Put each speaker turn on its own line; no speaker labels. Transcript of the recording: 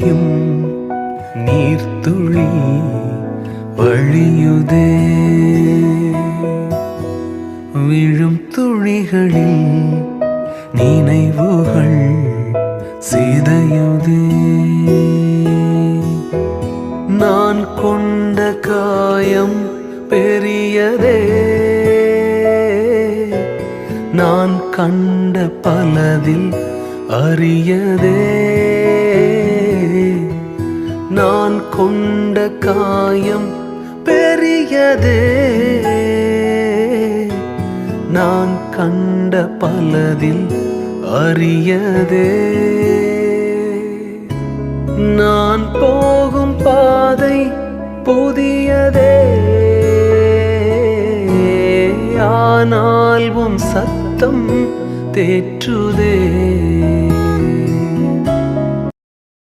பொழியும் நீர்த்துளி வழியுதே. விழும் துளிகளில் நினைவுகள் சிதையுதே. நான் கொண்ட காயம் பெரியதே, நான் கண்ட பலதில் அரியதே. நான் கொண்ட காயம் பெரியதே, நான் கண்ட பலதில் அரியதே. நான் போகும் பாதை புதியதே, ஆனால் உன் சத்தம் தேற்றுதே.